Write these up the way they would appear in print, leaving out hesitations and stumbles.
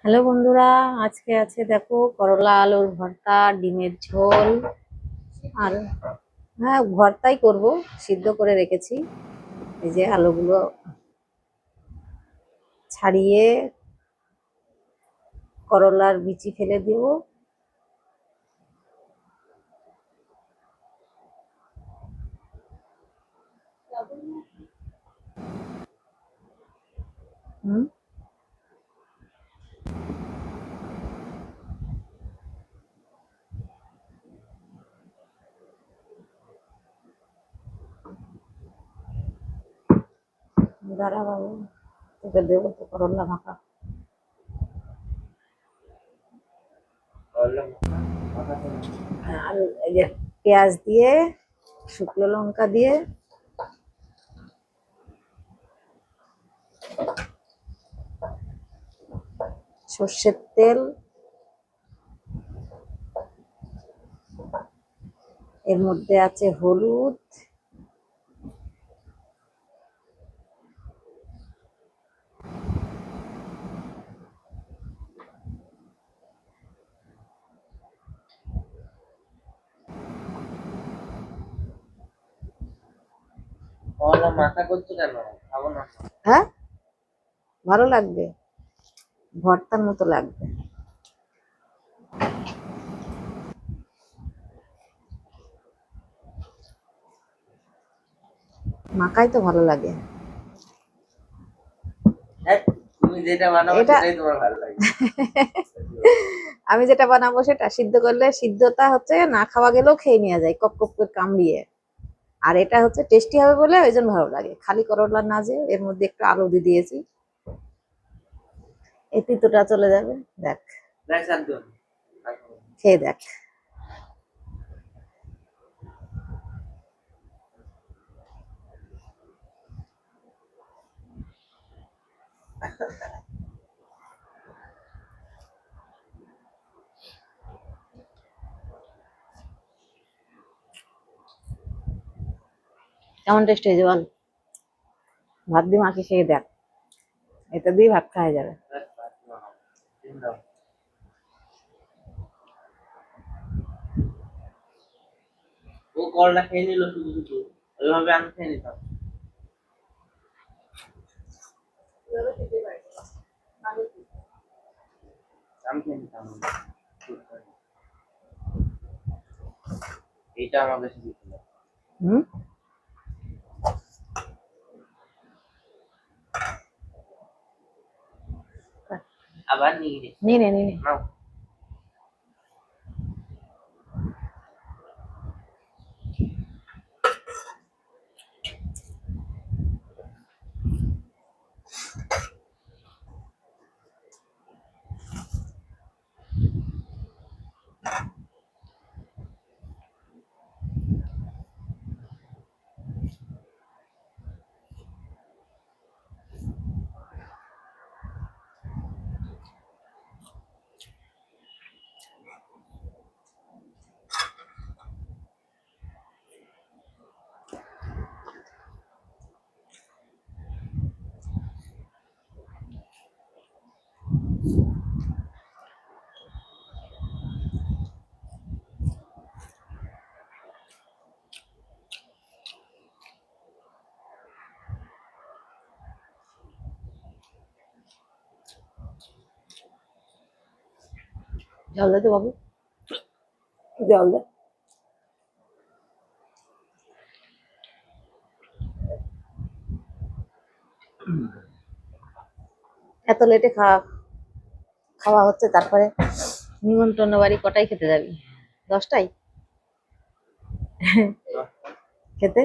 Hello বন্ধুরা, আজকে আছে দেখো করলা আলুর ভর্তা, ডিমের ঝোল। আর হ্যাঁ, ভর্তাই করব, সিদ্ধ করে রেখেছি। এই যে আলুগুলো ছাড়িয়ে করলার বিচি ফেলে দিব। হুম, দাঁড়া বাবু, তোকে দেবো তো করলা মাখা। আর এই যে পেঁয়াজ দিয়ে, শুকনো লঙ্কা দিয়ে, সর্ষের তেল, এর মধ্যে আছে হলুদ, মাথা করছো কেন? খাবো না। হ্যাঁ ভালো লাগবে, ভর্তার মতো লাগবে। মাখাই তো ভালো লাগে। তুমি যেটা বানাবো এটা সেটাই তোমার ভালো লাগে। আমি যেটা বানাবো সেটা সিদ্ধ করলে, সিদ্ধটা হচ্ছে না খাওয়া গেলেও খেয়ে নেওয়া যায় কপ কপ করে কামড়িয়ে। আর এটা হচ্ছে টেস্টি হবে বলে ওই জন্য ভালো লাগে। খালি করলা না, যে এর মধ্যে একটু আলু দিয়ে দিয়েছি, এই তিতোটা চলে যাবে। দেখ, দেখ শান্ত। খেয়ে দেখ। কেমন টেস্ট হয়েছে বল? ভাত দিয়ে মাখি খেয়ে দেখ, এটা দিয়ে ভাত খাওয়া যাবে। ও কলটা খেয়ে নিল শুধু শুধু, ওইভাবে আমি খেয়ে নিতাম। আমি খেয়ে নিতাম। এইটা আমার বেশি দিত না। হুম, আবার নিয়ে নে। নিয়ে নে নিয়ে নে। নাও। জল দে তো বাবু, জল দে। এত লেটে খাওয়া খাওয়া হচ্ছে, তারপরে নিমন্ত্রণ বাড়ি কটায় খেতে যাবি? 10টায় খেতে?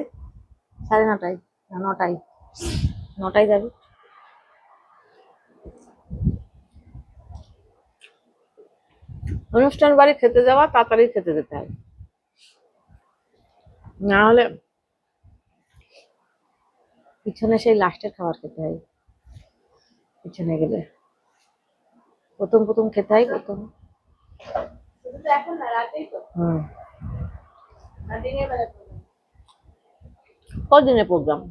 9:30 না 9টায়? 9টায় যাবি? অনুষ্ঠান বাড়ি খেতে যাওয়া তাড়াতাড়ি খেতে যেতে হয়, না হলে পিছনে সেই লাস্টের খাবার খেতে হয়। পিছনে গেলে প্রথম প্রথম খেতে হয়, প্রথম। হুম, দিনে প্রোগ্রাম,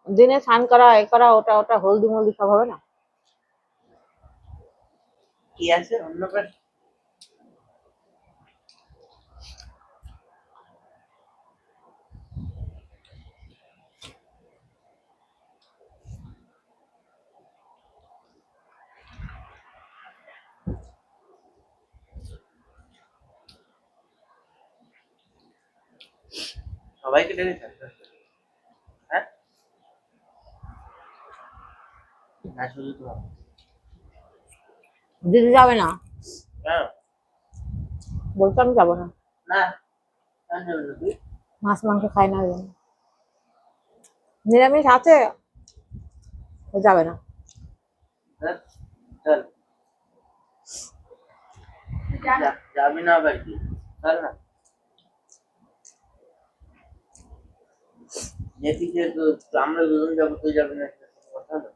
দিনে স্নান করা, এ করা, ওটা ওটা হলদি মলদি সব হবে না। কি আছে অন্য পাশে? সবাইকে ডেকেছেন? হ্যাঁ, না শুধু তো দিদি যাবে না, কেন? বলতো আমি যাবো না, না, কেন যাবে না তুই? মাছ মাংস খাই না ওই জন্য। নিরামিষ আছে, ও যাবে না। হ্যাঁ, চল যাবি না আবার কি? চল না, যেতে আমরা দুজন যাবো, তুই যাবি না, সেটা কোনো কথা না।